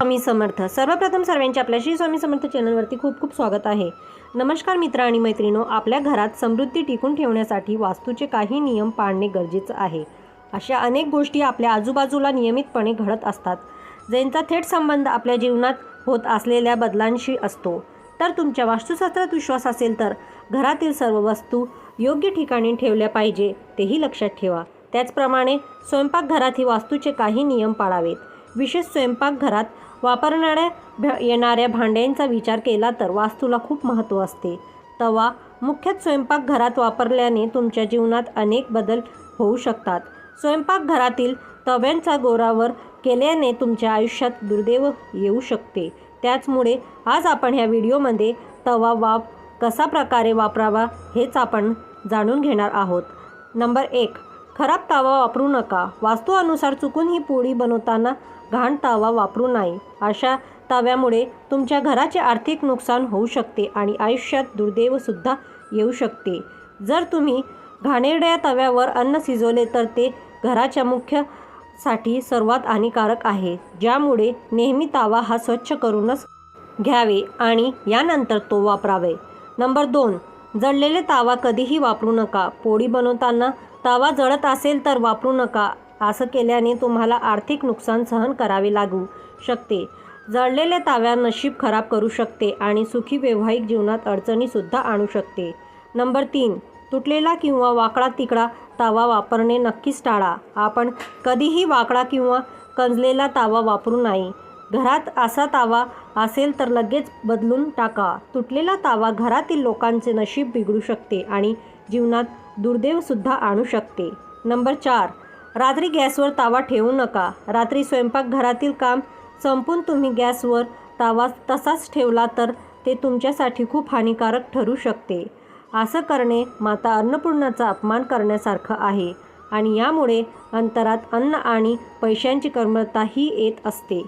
स्वामी समर्थ. सर्वप्रथम सर्वांचे आपल्या श्री स्वामी समर्थ चॅनलवरती खूप खूप स्वागत आहे. नमस्कार मित्र आणि मैत्रिणो, आपल्या घरात समृद्धी टिकून ठेवण्यासाठी वास्तूचे काही नियम पाळणे गरजेचं आहे. अशा अनेक गोष्टी आपल्या आजूबाजूला नियमितपणे घडत असतात, ज्यांचा थेट संबंध आपल्या जीवनात होत असलेल्या बदलांशी असतो. तर तुमच्या वास्तुशास्त्रात विश्वास असेल तर घरातील सर्व वस्तू योग्य ठिकाणी ठेवल्या पाहिजे, तेही लक्षात ठेवा. त्याचप्रमाणे स्वयंपाकघरातही वास्तूचे काही नियम पाळावेत. विशेष स्वयंपाकघरात वापरण्यात येणाऱ्या भांड्यांचा विचार केला तर वास्तूला खूप महत्त्व असते. तवा मुख्यतः स्वयंपाकघरात वापरल्याने तुमच्या जीवनात अनेक बदल होऊ शकतात. स्वयंपाकघरातील तव्यांचा गोरावर केल्याने तुमच्या आयुष्यात दुर्दैव येऊ शकते. त्याचमुळे आज आपण ह्या व्हिडिओमध्ये तवा कसा प्रकारे वापरावा हेच आपण जाणून घेणार आहोत. नंबर 1, खराब तावा वापरू नका. वास्तूनुसार चुकून ही पोळी बनवताना घाण तावा वापरू नये. अशा तव्यामुळे तुमच्या घराचे आर्थिक नुकसान होऊ शकते आणि आयुष्यात दुर्दैवसुद्धा येऊ शकते. जर तुम्ही घाणेरड्या तव्यावर अन्न शिजवले तर ते घराच्या मुख्यसाठी सर्वात हानिकारक आहे. ज्यामुळे नेहमी तावा हा स्वच्छ करूनच घ्यावे आणि यानंतर तो वापरावे. नंबर 2, जळलेले तावा कधीही वापरू नका. पोळी बनवताना तावा जळत असेल तर वापरू नका. असं केल्याने तुम्हाला आर्थिक नुकसान सहन करावे लागू शकते. जळलेल्या ताव्या नशीब खराब करू शकते आणि सुखी वैवाहिक जीवनात अडचणीसुद्धा आणू शकते. नंबर 3, तुटलेला किंवा वाकडा तिकडा तावा वापरणे नक्कीच टाळा. आपण कधीही वाकडा किंवा कंजलेला तावा वापरू नये. घरात असा तावा असेल तर लगेच बदलून टाका. तुटलेला तावा घरातील लोकांचे नशीब बिघडू शकते आणि जीवनात दुर्दैवसुद्धा आणू शकते. नंबर 4, रात्री गॅसवर तावा ठेवू नका. रात्री स्वयंपाकघरातील काम संपून तुम्ही गॅसवर तावा तसाच ठेवला तर ते तुमच्यासाठी खूप हानिकारक ठरू शकते. असं करणे माता अन्नपूर्णाचा अपमान करण्यासारखं आहे आणि यामुळे अंतरात अन्न आणि पैशांची कमतरताही येत असते.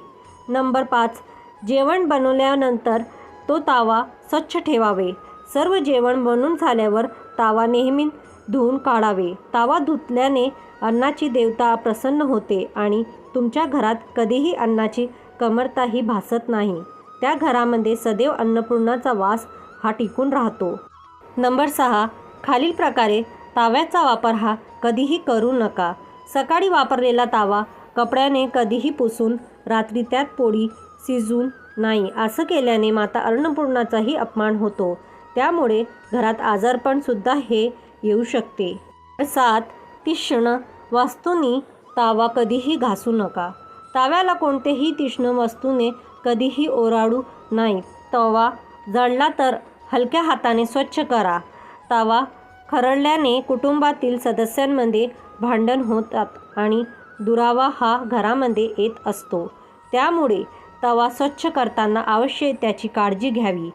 नंबर 5, जेवण बनवल्यानंतर तो तावा स्वच्छ ठेवावे. सर्व जेवण बनवून झाल्यावर तावा नेहमी धुवून काढावे. तावा धुतल्याने अन्नाची देवता प्रसन्न होते आणि तुमच्या घरात कधीही अन्नाची कमतरताही भासत नाही. त्या घरामध्ये सदैव अन्नपूर्णाचा वास हा टिकून राहतो. नंबर 6, खालील प्रकारे ताव्याचा वापर हा कधीही करू नका. सकाळी वापरलेला तावा कपड्याने कधीही पुसून रात्री त्यात पोळी शिजवू नाही. असं केल्याने माता अन्नपूर्णाचाही अपमान होतो. त्यामुळे घरात आजारपणसुद्धा हे येऊ शकते. 7, तीक्ष्ण वस्तूंनी तावा कधीही घासू नका. ताव्याला कोणत्याही तीक्ष्ण वस्तूने कधीही ओराडू नाही. तवा जळला तर हलक्या हाताने स्वच्छ करा. तावा खरडल्याने कुटुंबातील सदस्यांमध्ये भांडण होतात आणि दुरावा हा घरामध्ये येत असतो. त्यामुळे तवा स्वच्छ करताना अवश्य त्याची काळजी घ्यावी.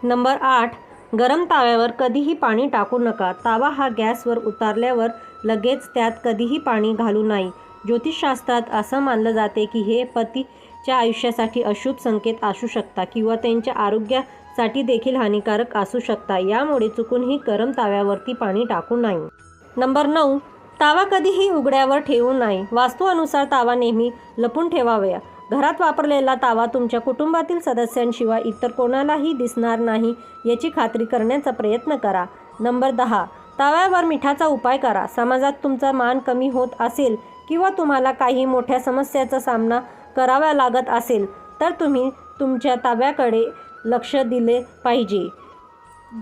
नंबर 8, गरम ताव्यावर कधीही पाणी टाकू नका. तावा हा गॅसवर उतारल्यावर लगेच त्यात कधीही पाणी घालू नये. ज्योतिषशास्त्रात असं मानलं जाते की हे पतीच्या आयुष्यासाठी अशुभ संकेत असू शकतात किंवा त्यांच्या आरोग्यासाठी देखील हानिकारक असू शकतात. यामुळे चुकूनही गरम ताव्यावरती पाणी टाकू नये. नंबर 9, तावा कधीही उघड्यावर ठेवू नये. वास्तूनुसार तावा नेहमी लपून ठेवावा. घरात वापरलेला तावा तुमच्या कुटुंबातील सदस्यांशिवाय इतर कोणालाही दिसणार नाही याची खात्री करण्याचा प्रयत्न करा. नंबर 10, ताव्यावर मिठाचा उपाय करा. समाजात तुमचा मान कमी होत असेल किंवा तुम्हाला काही मोठ्या समस्याचा सामना करावा लागत असेल तर तुम्ही तुमच्या ताव्याकडे लक्ष दिले पाहिजे.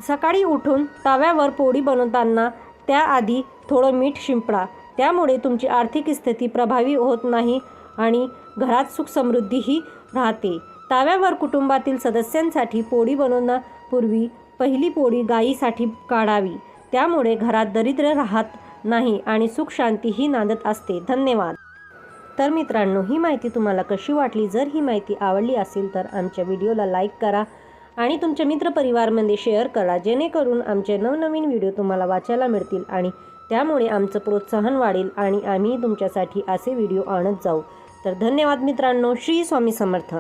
सकाळी उठून ताव्यावर पोळी बनवताना त्याआधी थोडं मीठ शिंपडा. त्यामुळे तुमची आर्थिक स्थिती प्रभावी होत नाही आणि घरात सुख समृद्धीही राहते. ताव्यावर कुटुंबातील सदस्यांसाठी पोळी बनवण्यापूर्वी पहिली पोळी गायीसाठी काढावी. त्यामुळे घरात दरिद्र राहत नाही आणि सुख शांतीही नांदत असते. धन्यवाद. तर मित्रांनो, ही माहिती तुम्हाला कशी वाटली? जर ही माहिती आवडली असेल तर आमच्या व्हिडिओला लाईक करा आणि तुमच्या मित्रपरिवारामध्ये शेअर करा, जेणेकरून आमचे नवनवीन व्हिडिओ तुम्हाला वाचायला मिळतील आणि त्यामुळे आमचं प्रोत्साहन वाढेल आणि आम्ही तुमच्यासाठी असे व्हिडिओ आणत जाऊ. तर धन्यवाद मित्रांनो. श्री स्वामी समर्थ.